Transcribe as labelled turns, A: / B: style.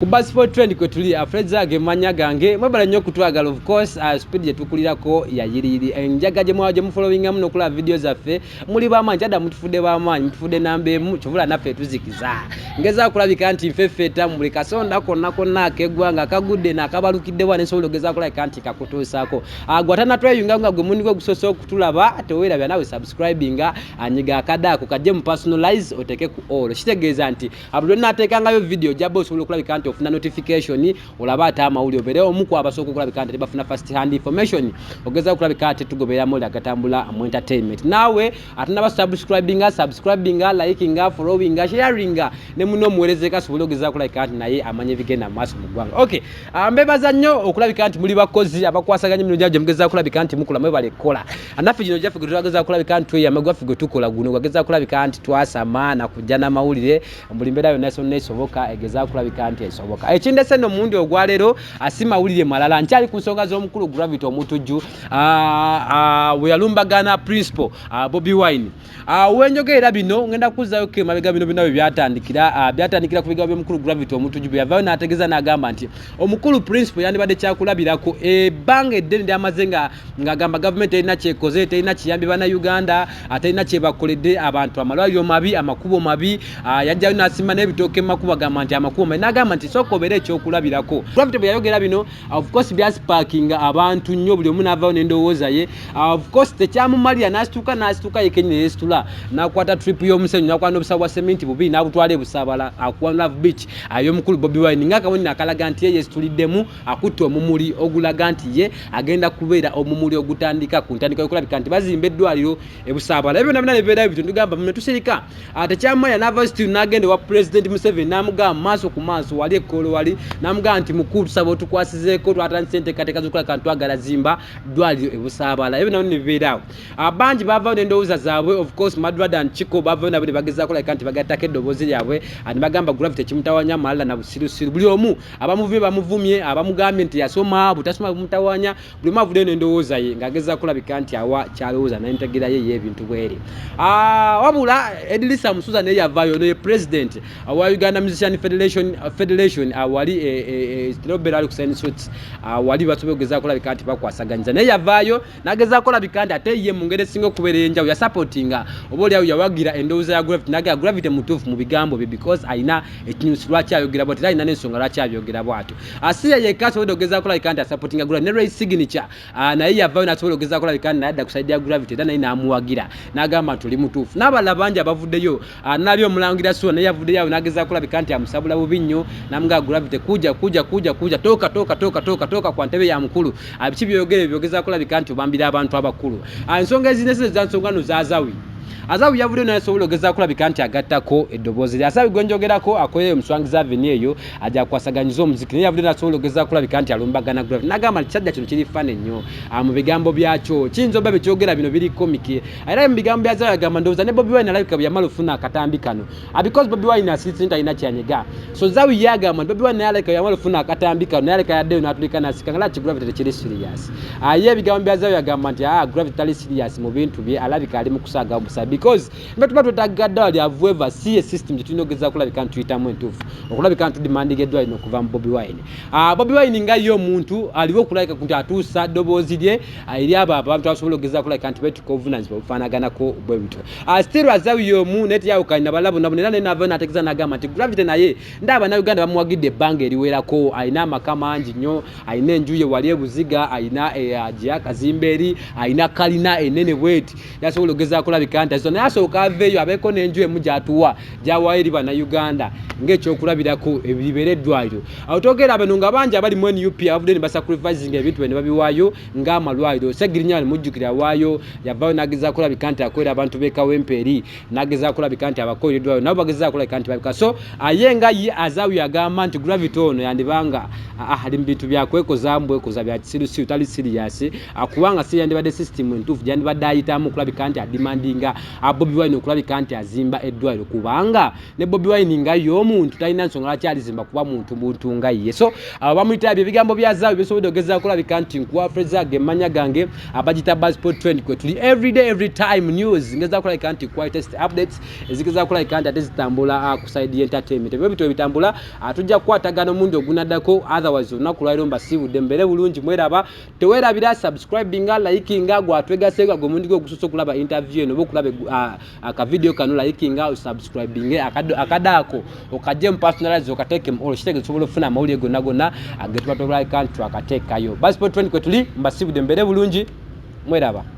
A: Kubasi for trend kwetuli Freza gemanya gange mwebala nnyo kutwagala of course speed je tukulirako ya yiriri enjagaje mwaje mu following amuno kula videos affe muli bamanyi ada mutufude bamanyi mutufude nambe mu chovula naffe tuzikiza ngeza kulabika anti mfefeta muli kasonda konna kegwanga kagudde nakabalukidde wane so logeza kulabika anti kakutusako gwatana tweyunga nga gwe muniko gusoso kutulaba towera bya nawe subscribinga anyiga akada kukaje mu personalize oteke ku all kitegeza anti abulona atekanga yo video jabo so kulabika ofuna notification olaba atama uli obere omuko abasoko kulabika ante bafuna first hand information ogeza kulabika ate tugobera moli agatambula mu entertainment nawe atuna ba subscribinga likinga followinga sharinga ne muno muwelezeka sobolo ogeza kulabika ante naye amanye bigenda maso mugwanga okay mbebaza nnyo okulabika ante muli bakozi abakwasaganye mino jaje mugeza kulabika ante mukula mwe bale kola anafe gino jafe gutageza kulabika ante yamagwafi gotukola guno ogeza kulabika ante twasama na kujana mawulire muli mbera yo naso nesoboka egeza kulabika ante soboka ekinde seno mundi ogwalero asima ulire malala nchali kusonga zo mukulu Gravity Omutujju we yalumbagana principal Bobi Wine wenjogera bino ngenda kuzayo ke mabega bino binawe byatandikira kubiga byo mukulu Gravity Omutujju byavayo nategeza nagamba nti omukulu principal yandi bade kyakulabirako bange deni ndi amazenga ngagamba government erina kyekoze erina kiyambi bana Uganda aterina kyebakolede abantu amalwayo mabi amakubo mabi yajjayo nasima nebitoke makuba gamba nti amakubo mabi nagamba nti soko bere kyokulabirako Gravity byayogera bino of course bya sparking abantu nnyo buli omuntu avayo nendowooza ye of course tekyamumalira nasituka yekenye restula nakwata trip y'omusenyu nakwano obusabwa cement bubi nabutwale busabala akwa Love Beach ayo mukulu Bobi Wine ngaka woni nakalaga nti ye stuliddemu akutte omumuli ogulaga nti ye agenda kubeera omumuli ogutandika ku ntandika yokulabika nti bazimba eddwaliro ebusabala ebyo nabina nebeera bitu ndugamba mwe tusirika tekyamumalira nava still nagende wa President Museveni namugamba maaso ku maaso wali ekolo wali namugamba nti mukulu sabo tukwasizeko twatandise katika zukula kantu agala zimba dwaliro ebusabala ebyo nabina nebeera abanji bava nendowooza zaabwe of course Madrat&Chiko bava nabuli bageza kola kanti bagataka eddobozi lyabwe ani bagamba Gravity kimutawanya malala na busirusiru buli omu abamuvye bamuvumye abamugambye nti yasoma butasoma bumutawanya buli mavude nendowooza ye ngageza kulabika nti awa kyalowooza n'entegeera ye ebintu bwere wabula Edilisa Musuza ne yavayo ne president wa Uganda Musician Federation wali Robert Alexander Suits wali basobogeza kulabika nti bakwasaganyiza ne yavayo nageza kulabika nti ate ye mungere singo kuberenja ya supportinga oboli ayo yawagira endowooza ya Gravity naga Gravity mutufu mu bigambo bye because aina ekinyusi lwaki ayogera bwati aina n'ensonga lwaki ayogera bwatu asiya ye kaso ogeza kulabika nti supportinga Gravity ne raise signature naye yavayo nasobola ogeza kulabika nti naye kusaidia Gravity dana ina amuwagira nagamba tuli mutufu n'abala banja bavuddeyo nabyo omulangira so naye yavuddeyo nageza kulabika nti amusabula bubinyo namuga Gravity kuja toka kwa ntebe ya mukulu abikibyogere byogeza kulabika nti obambira abantu abakulu ensonga ezinese zansongano za Azawi yavude na sobulo geza kulabika nti agattako eddobozi Azawi gwenjogerako akoye omuswangiza avenue eyo aja kwasaganyiza omuziki ne yavude na sobulo geza kulabika nti alumbagana Gravity nagamba kyajja kino kiri fane nnyo mu bigambo byakyo kinzo babe kyogera bino biri komiki era mu bigambo bya Azawi agamba ndoza ne Bobi Wine alabika byamalufuna akatambi kano because Bobi Wine asitsinta ina kyanyega so Azawi yagamba Bobi Wine alabika byamalufuna akatambi kano alabika yadde natulika nasikangala ki Gravity tekiri serious ye bigambo bya Azawi agamba nti Gravity tali serious mu bintu bye alabika ali mu kusaga omusabi because mbetuba tutagadda wali avueva siye system jitunogeza kulabika nti itamu entufu okulabika nti demanding edwa ino kuva mu Bobi Wine Bobi Wine nga yo muntu aliwo kulabika kunti atusa dobozi lye iri aba abantu asobola ogeza kulabika nti betu covenants bafanagana ko bwebuto still Azawi yo mu net yawo kanya balabo nabonera ne nava nategeza nagamba nti Gravity naye ndaba na Uganda bamuwagidde bange eriwerako aina makama anji nnyo aina enjuye wali ebuziga aina ajia kazimberi aina kalina enene bweti yasobola ogeza kulabika nti so naso kaveyo abeko nenju emuja atuwa jawairi bana Uganda ngecho kulabirako ebibereddwayo awtogera abanunga banja bali mweni UP avude ne sacrificing ebintu bene babiwayo nga malwayo segirinya mujukira wayo yavayo nageza kulabika nti akwera abantu beka wemperi nageza kulabika nti abakoyeddwayo nabo bageza kulabika nti babika so ayenga yi Azawi yagamba nti Gravity ono yandibanga ali mbitu byakweko zambwe koza bya sirusi utali serious akubanga si yandibade system entufu yandibade ayitamu kulabika nti ademandinga nga Bobi Wine okulabika nti azimba eddwaliro kubanga ne Bobi Wine nga y'omuntu talina nsonga lwaki alizimba kuba muntu nga ye. So bamuyita ebigambo bya Azawi bisobodde okugeza kulabika nti nkuwa Fraser emmanya gange abagita Buzzsport Trend kwe tuli every time news ngeza kulabika nti quietest updates ezigeza kulabika nti ate zitambula ku side entertainment ebyo bito bitambula tujja kukwatagana omundi ogunaddako otherwise olunaku lwaliro mbasibudde mbere bulungi mweraba tewerabira subscribinga likinga gwatwegasega gomundi gwo gusoso kulaba interview eno bokulaba aka video kanu likinga subscribinge akadako okaje personalize okateke all shitege sobola ofuna amawulire gonna agetwa to like kantu akatekayo Buzzsport Trend kwe tuli mbasibudde mbere bulungi mweraba.